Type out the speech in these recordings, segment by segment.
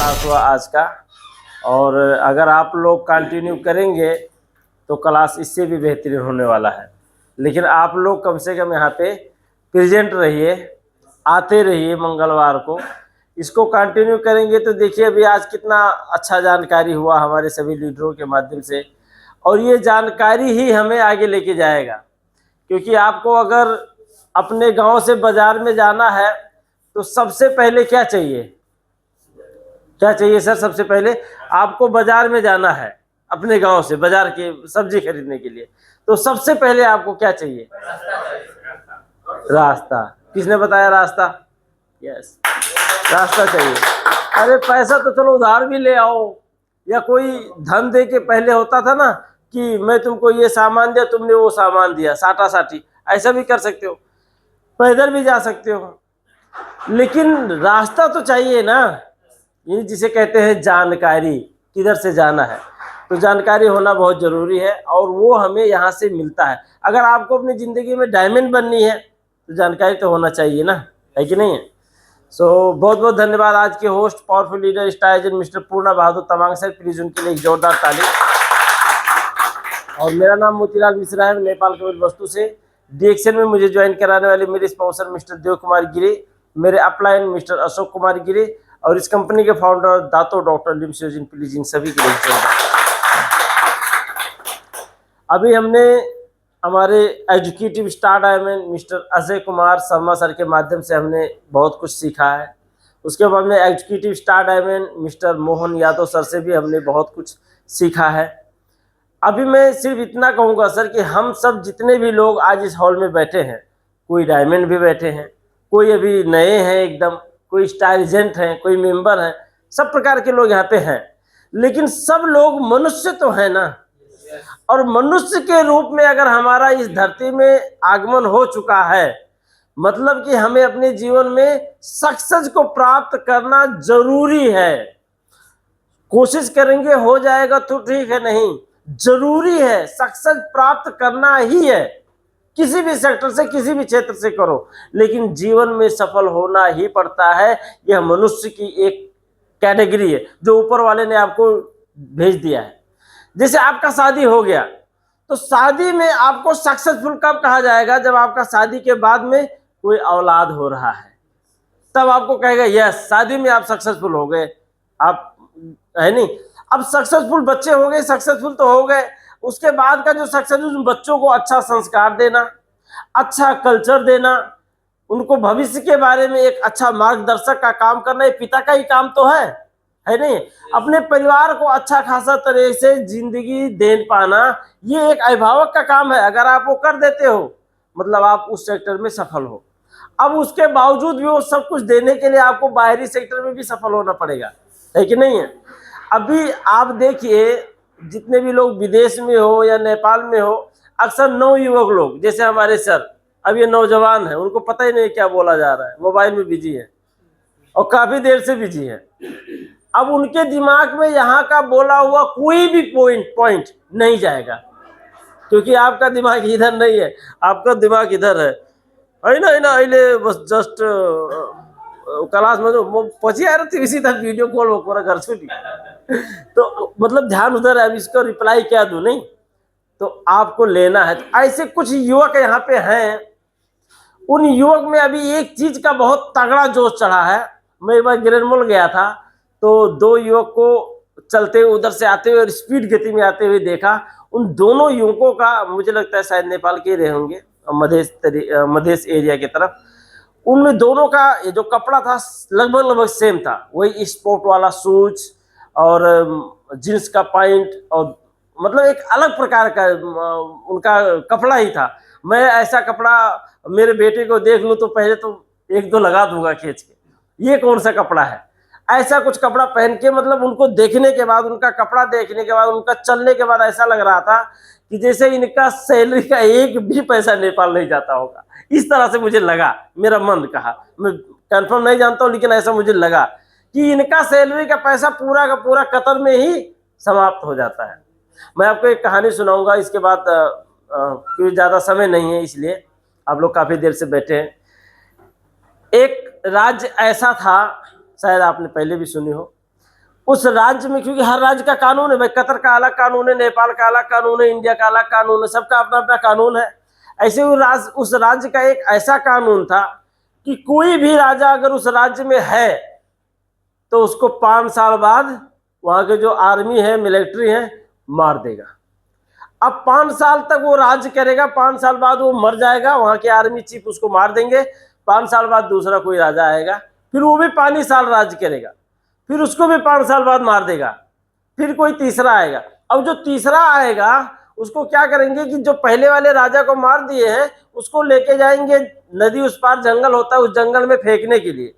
Class हुआ आज का, और अगर आप लोग कंटिन्यू करेंगे तो क्लास इससे भी बेहतरीन होने वाला है। लेकिन आप लोग कम से कम यहाँ पे प्रेजेंट रहिए, आते रहिए मंगलवार को। इसको कंटिन्यू करेंगे तो देखिए अभी आज कितना अच्छा जानकारी हुआ हमारे सभी लीडरों के माध्यम से, और ये जानकारी ही हमें आगे लेके जाएगा। क्योंकि आपको अगर अपने गांव से बाजार में जाना है तो सबसे पहले क्या चाहिए, क्या चाहिए सर? सबसे पहले आपको बाजार में जाना है, अपने गांव से बाजार के सब्जी खरीदने के लिए, तो सबसे पहले आपको क्या चाहिए? रास्ता। किसने बताया? रास्ता। यस, रास्ता चाहिए। अरे पैसा तो चलो उधार भी ले आओ, या कोई धन दे के पहले होता था ना कि मैं तुमको ये सामान दिया, तुमने वो सामान दिया, साटा साटी, ऐसा भी कर सकते हो, पैदल भी जा सकते हो, लेकिन रास्ता तो चाहिए ना। ये जिसे कहते हैं जानकारी, किधर से जाना है, तो जानकारी होना बहुत ज़रूरी है, और वो हमें यहाँ से मिलता है। अगर आपको अपनी ज़िंदगी में डायमंड बननी है तो जानकारी तो होना चाहिए ना, है कि नहीं है? सो बहुत बहुत धन्यवाद आज के host powerful leader star agent mister Purna Bahadur Tawang sir, please उनके लिए एक जोरदार ताली। और मेरा नाम मोतीलाल मिश्रा है, नेपाल के वस्तु से। डीएक्शन में मुझे ज्वाइन कराने वाले मेरे स्पॉन्सर मिस्टर देव कुमार गिरे, मेरे अपलाइन मिस्टर अशोक कुमार गिरे, और इस कंपनी के फाउंडर दातो डॉक्टर लिमसोजिन, प्लीज इन सभी के लिए। अभी हमने हमारे educative star diamond mister Ajay Kumar Sharma sir के माध्यम से हमने बहुत कुछ सीखा है। उसके बाद में educative star diamond mister Mohan Yadav sir से भी हमने बहुत कुछ सीखा है। अभी मैं सिर्फ इतना कहूँगा सर कि हम सब जितने भी लोग आज इस हॉल में बैठे हैं, कोई डायमंड भी बैठे हैं, कोई अभी नए हैं एकदम, कोई स्टार एजेंट हैं, कोई मेंबर हैं, सब प्रकार के लोग यहाँ पे हैं, लेकिन सब लोग मनुष्य तो है ना। और मनुष्य के रूप में अगर हमारा इस धरती में आगमन हो चुका है, मतलब कि हमें अपने जीवन में सक्सेस को प्राप्त करना जरूरी है। कोशिश करेंगे हो जाएगा तो ठीक है, नहीं, जरूरी है, सक्सेस प्राप्त करना ही है। किसी भी सेक्टर से, किसी भी क्षेत्र से करो, लेकिन जीवन में सफल होना ही पड़ता है। यह मनुष्य की एक कैटेगरी है जो ऊपर वाले ने आपको भेज दिया है। जैसे आपका शादी हो गया तो शादी में आपको सक्सेसफुल कब कहा जाएगा? जब आपका शादी के बाद में कोई औलाद हो रहा है, तब आपको कहेगा यस, शादी में आप सक्सेसफुल हो गए, आप, है नहीं? अब सक्सेसफुल बच्चे हो गए, सक्सेसफुल तो हो गए, उसके बाद का जो सक्सेसफुल, बच्चों को अच्छा संस्कार देना, अच्छा कल्चर देना, उनको भविष्य के बारे में एक अच्छा मार्गदर्शक का काम करना, ये पिता का ही काम तो है नहीं? अपने परिवार को अच्छा खासा तरह से जिंदगी दे पाना, ये एक अभिभावक का काम है। अगर आप वो कर देते हो, मतलब आप उस सेक्टर में सफल हो। अब उसके बावजूद भी वो सब कुछ देने के लिए आपको बाहरी सेक्टर में भी सफल होना पड़ेगा, है कि नहीं है? अभी आप देखिए, जितने भी लोग विदेश में हो या नेपाल में हो, अक्सर नवयुवक लोग, जैसे हमारे सर, अब ये नौजवान है, उनको पता ही नहीं क्या बोला जा रहा है, मोबाइल में बिजी है और काफी देर से बिजी है। अब उनके दिमाग में यहाँ का बोला हुआ कोई भी पॉइंट नहीं जाएगा, क्योंकि आपका दिमाग इधर नहीं है, आपका दिमाग इधर है ना। अहिले बस जस्ट क्लास में जो पछि आएर त्यो सीधा वीडियो कॉल कुरा गर्छु नि, तो मतलब ध्यान उधर है। अब इसको रिप्लाई क्या दूं? नहीं, तो आपको लेना है। तो ऐसे कुछ युवक यहाँ पे हैं, उन युवक में अभी एक चीज का बहुत तगड़ा जोश चढ़ा है। मैं एक बार गिरनमूल गया था, तो दो युवक को चलते हुए उधर से आते हुए और स्पीड गति में आते हुए देखा। उन दोनों युवकों का, मुझे लगता है शायद नेपाल के रहे होंगे, मधेश एरिया की तरफ, उनमें दोनों का जो कपड़ा था लगभग सेम था, वही स्पोर्ट वाला शूज और जींस का पैंट, और मतलब एक अलग प्रकार का उनका कपड़ा ही था। मैं ऐसा कपड़ा मेरे बेटे को देख लूं तो पहले तो एक दो लगा दूंगा खींच के, ये कौन सा कपड़ा है? ऐसा कुछ कपड़ा पहन के, मतलब उनको देखने के बाद, उनका कपड़ा देखने के बाद, उनका चलने के बाद ऐसा लग रहा था कि जैसे इनका सैलरी का एक भी पैसा नेपाल नहीं जाता होगा। इस तरह से मुझे लगा, मेरा मन कहा, मैं कंफर्म नहीं जानता हूँ, लेकिन ऐसा मुझे लगा कि इनका सैलरी का पैसा पूरा का पूरा कतर में ही समाप्त हो जाता है। मैं आपको एक कहानी सुनाऊंगा, इसके बाद क्योंकि ज़्यादा समय नहीं है इसलिए आप लोग काफ़ी देर से बैठे हैं। एक राज्य ऐसा था, शायद आपने पहले भी सुनी हो, उस राज्य में, क्योंकि हर राज्य का कानून है भाई, कतर का अलग कानून है, नेपाल का अलग कानून है, इंडिया का अलग कानून है, सबका अपना अपना कानून है। ऐसे उस राज्य का एक ऐसा कानून था कि कोई भी राजा अगर उस राज्य में है तो उसको 5 साल बाद वहां के जो आर्मी है, मिलिट्री है, मार देगा। अब 5 साल तक वो राज्य करेगा, 5 साल बाद वो मर जाएगा, वहां के आर्मी चीफ उसको मार देंगे, 5 साल बाद दूसरा कोई राजा आएगा, फिर वो भी 5 साल राज्य करेगा, फिर उसको भी 5 साल बाद मार देगा, फिर कोई तीसरा आएगा। अब जो तीसरा आएगा उसको क्या करेंगे कि जो पहले वाले राजा को मार दिए हैं उसको लेके जाएंगे नदी उस पार, जंगल होता है, उस जंगल में फेंकने के लिए,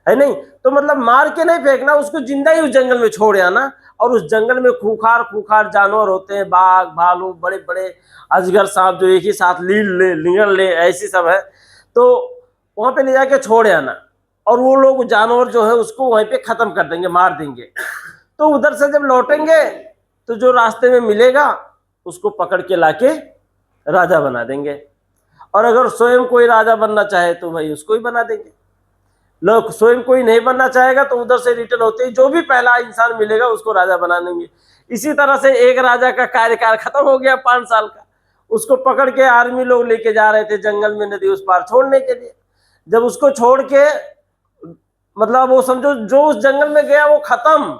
है नहीं? तो मतलब मार के नहीं फेंकना, उसको जिंदा ही उस जंगल में छोड़ आना। और उस जंगल में खूंखार खूंखार जानवर होते हैं, बाघ, भालू, बड़े बड़े अजगर, सांप जो एक ही साथ लील ले ऐसी सब है, तो वहां पे ले जाके छोड़ आना। और वो लोग जानवर जो है उसको वहीं पे खत्म कर देंगे, मार देंगे। तो उधर से जब लौटेंगे तो जो रास्ते में मिलेगा उसको पकड़ के लाके राजा बना देंगे। और अगर स्वयं कोई राजा बनना चाहे तो भाई उसको ही बना देंगे। लोग स्वयं कोई नहीं बनना चाहेगा तो उधर से रिटर्न होते ही जो भी पहला इंसान मिलेगा उसको राजा बना देंगे। इसी तरह से एक राजा का कार्यकाल खत्म हो गया 5 साल का। उसको पकड़ के आर्मी लोग लेके जा रहे थे जंगल में नदी उस पार छोड़ने के लिए। जब उसको छोड़ के, मतलब वो समझो जो उस जंगल में गया वो खत्म,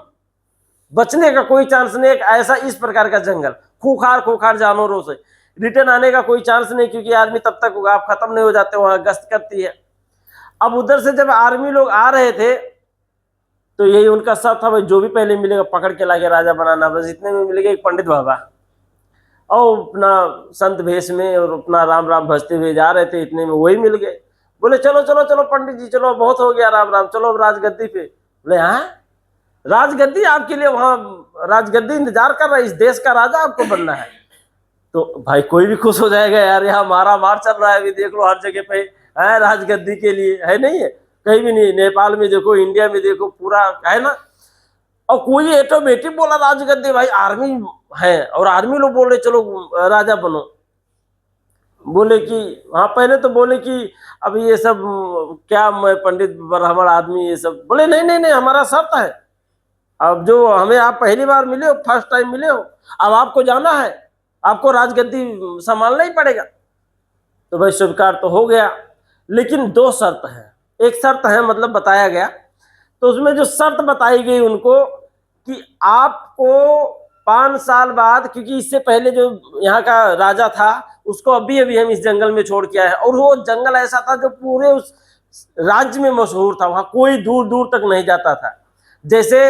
बचने का कोई चांस नहीं। एक ऐसा इस प्रकार का जंगल, खूंखार खूंखार जानवरों से रिटर्न आने का कोई चांस नहीं, क्योंकि आर्मी तब तक आप खत्म नहीं हो जाते, वहां गश्त करती है। अब उधर से जब आर्मी लोग आ रहे थे तो यही उनका सब था, भाई जो भी पहले मिलेगा पकड़ के लाके राजा बनाना। बस इतने में मिलेगा एक पंडित बाबा, और अपना संत भेष में और अपना राम राम भजते हुए जा रहे थे, इतने में वही मिल गए। बोले चलो चलो चलो पंडित जी, चलो बहुत हो गया राम राम, चलो राजगद्दी पे। बोले हाँ, राजगद्दी आपके लिए, वहां राजगद्दी इंतजार कर रहा है, इस देश का राजा आपको बनना है। तो भाई कोई भी खुश हो जाएगा यार, यहाँ मारा मार चल रहा है, अभी देख लो हर जगह पे है राजगद्दी के लिए, है नहीं है? कहीं भी नहीं, नेपाल में देखो, इंडिया में देखो, पूरा है ना। और कोई ऑटोमेटिक बोला राजगद्दी, भाई आर्मी है और आर्मी लोग बोल रहे चलो राजा बनो। बोले कि हाँ, पहले तो बोले कि अब ये सब क्या, मैं पंडित ब्राह्मण आदमी ये सब। बोले नहीं नहीं नहीं, हमारा शर्त है, अब जो हमें आप पहली बार मिले हो, फर्स्ट टाइम मिले हो, अब आपको जाना है, आपको राजगद्दी संभालना ही पड़ेगा। तो भाई स्वीकार तो हो गया, लेकिन 2 शर्त है। एक शर्त है, मतलब बताया गया, तो उसमें जो शर्त बताई गई उनको कि आपको 5 साल बाद, क्योंकि इससे पहले जो यहाँ का राजा था उसको अभी अभी हम इस जंगल में छोड़ के आए हैं, और वो जंगल ऐसा था जो पूरे उस राज्य में मशहूर था, वहां कोई दूर दूर तक नहीं जाता था। जैसे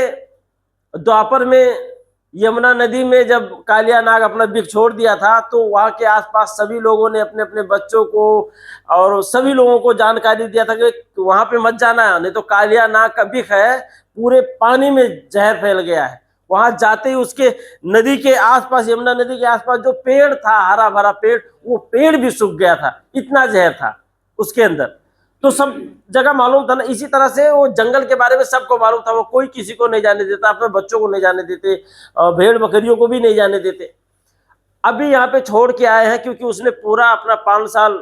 द्वापर में यमुना नदी में जब कालिया नाग अपना बिख छोड़ दिया था, तो वहां के आसपास सभी लोगों ने अपने अपने बच्चों को और सभी लोगों को जानकारी दिया था कि वहां पे मत जाना, नहीं तो कालिया नाग का बिख है, पूरे पानी में जहर फैल गया है। वहां जाते ही उसके नदी के आसपास, यमुना नदी के आसपास जो पेड़ था, हरा भरा पेड़, वो पेड़ भी सूख गया था, इतना जहर था उसके अंदर। तो सब जगह मालूम था ना। इसी तरह से वो जंगल के बारे में सबको मालूम था, वो कोई किसी को नहीं जाने देता, अपने बच्चों को नहीं जाने देते, भेड़ बकरियों को भी नहीं जाने देते। अभी यहाँ पे छोड़ के आए हैं क्योंकि उसने पूरा अपना 5 साल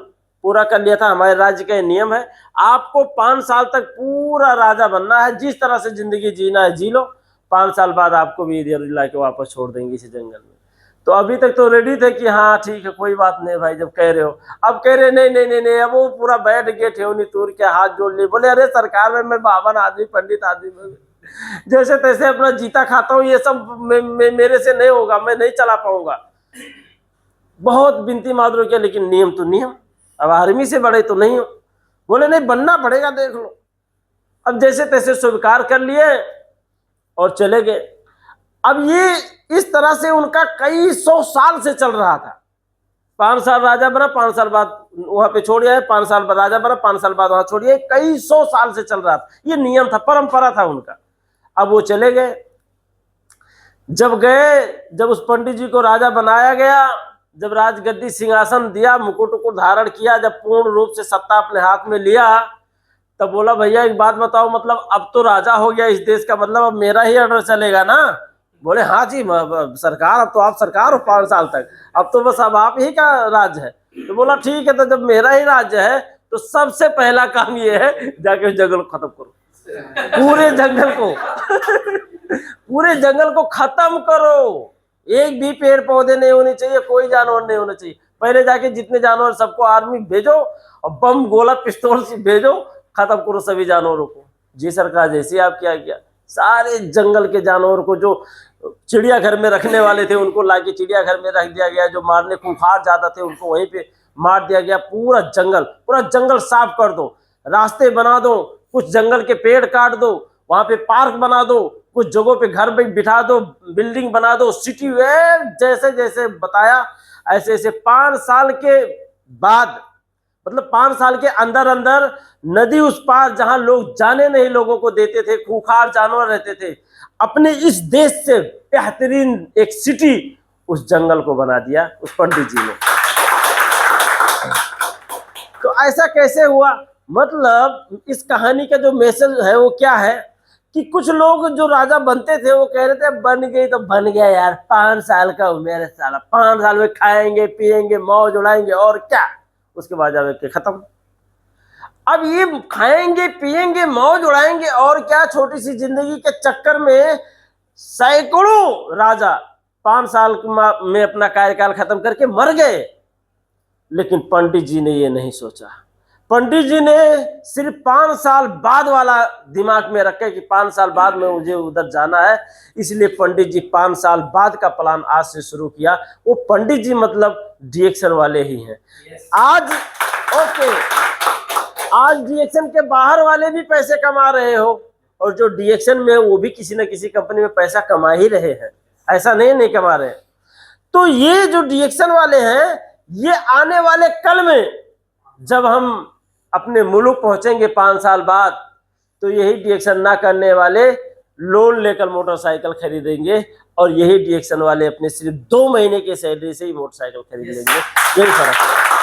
पूरा कर लिया था। हमारे राज्य का नियम है, आपको 5 साल तक पूरा राजा बनना है, जिस तरह से जिंदगी जीना है जी लो, 5 साल बाद आपको भी इधर ला के वापस छोड़ देंगे इसी जंगल में। तो अभी तक तो रेडी थे कि हाँ ठीक है कोई बात नहीं भाई, जब कह रहे हो। अब कह रहे नहीं नहीं नहीं नहीं, अब वो पूरा बैठ गए ठेवनी तूर के, हाथ जोड़ लिए, बोले अरे सरकार में मैं बावन आदमी, पंडित आदमी, जैसे तैसे अपना जीता खाता हूँ, ये सब मेरे से नहीं होगा, मैं नहीं चला पाऊंगा। बहुत बिनती मादरों किया, लेकिन नियम तो नियम, अब आर्मी से बड़े तो नहीं हो। बोले नहीं बनना पड़ेगा, देख लो। अब जैसे तैसे स्वीकार कर लिए और चले गए। अब ये इस तरह से उनका कई 100 साल से चल रहा था। 5 साल राजा बना, 5 साल बाद वहां पे छोड़ आए, 5 साल बाद राजा बना, 5 साल बाद वहां छोड़िए, कई 100 साल से चल रहा था। ये नियम था, परंपरा था उनका। अब वो चले गए। जब गए, जब उस पंडित जी को राजा बनाया गया, जब राजगद्दी सिंहासन दिया, मुकुट उकुट धारण किया, जब पूर्ण रूप से सत्ता अपने हाथ में लिया, तब बोला भैया एक बात बताओ, मतलब अब तो राजा हो गया इस देश का, मतलब अब मेरा ही ऑर्डर चलेगा ना? बोले हाँ जी सरकार, अब तो आप सरकार हो 5 साल तक, अब तो बस अब आप ही का राज्य है। तो बोला ठीक है, तो जब मेरा ही राज्य है तो सबसे पहला काम ये है, जाके उस जंगल को खत्म करो, पूरे जंगल को। पूरे जंगल को खत्म करो, एक भी पेड़ पौधे नहीं होने चाहिए, कोई जानवर नहीं होना चाहिए। पहले जाके जितने जानवर सबको आर्मी भेजो और बम गोला पिस्तौल से भेजो, खत्म करो सभी जानवरों को। जी सरकार, जैसे आप क्या किया, सारे जंगल के जानवर को जो चिड़ियाघर में रखने वाले थे उनको लाके चिड़ियाघर में रख दिया गया, जो मारने खूंखार जाता थे उनको वहीं पे मार दिया गया। पूरा जंगल साफ कर दो, रास्ते बना दो, कुछ जंगल के पेड़ काट दो, वहां पे पार्क बना दो, कुछ जगहों पे घर बिठा दो, बिल्डिंग बना दो, सिटी वे जैसे जैसे बताया ऐसे ऐसे 5 साल के बाद, मतलब 5 साल के अंदर अंदर नदी उस पार जहां लोग जाने नहीं लोगों को देते थे, खूंखार जानवर रहते थे, अपने इस देश से बेहतरीन एक सिटी उस जंगल को बना दिया उस पंडित जी ने। तो ऐसा कैसे हुआ? मतलब इस कहानी का जो मैसेज है वो क्या है कि कुछ लोग जो राजा बनते थे वो कह रहे थे बन गई तो बन गया यार, 5 साल का उम्र है साला, 5 साल में खाएंगे पिएंगे मौज उड़ाएंगे और क्या, उसके बाद जाके खत्म। अब ये खाएंगे पिएंगे मौज उड़ाएंगे और क्या, छोटी सी जिंदगी के चक्कर में सैकड़ों राजा 5 साल में अपना कार्यकाल खत्म करके मर गए। लेकिन पंडित जी ने ये नहीं सोचा। पंडित जी ने सिर्फ 5 साल बाद वाला दिमाग में रखे कि 5 साल बाद में मुझे उधर जाना है, इसलिए पंडित जी 5 साल बाद का प्लान आज से शुरू किया। वो पंडित जी मतलब डीएक्शन वाले ही हैं। आज ओके, आज डीएक्शन के बाहर वाले भी पैसे कमा रहे हो और जो डीएक्शन में वो भी किसी न किसी कंपनी में पैसा कमा ही रहे हैं, ऐसा नहीं कमा रहे। तो ये जो डीएक्शन वाले हैं, ये आने वाले कल में जब हम अपने मुल्क पहुंचेंगे 5 साल बाद, तो यही डीएक्शन ना करने वाले लोन लेकर मोटरसाइकिल खरीदेंगे और यही डीएक्शन वाले अपने सिर्फ 2 महीने के सैलरी से ही मोटरसाइकिल खरीद लेंगे। यही फर्क है।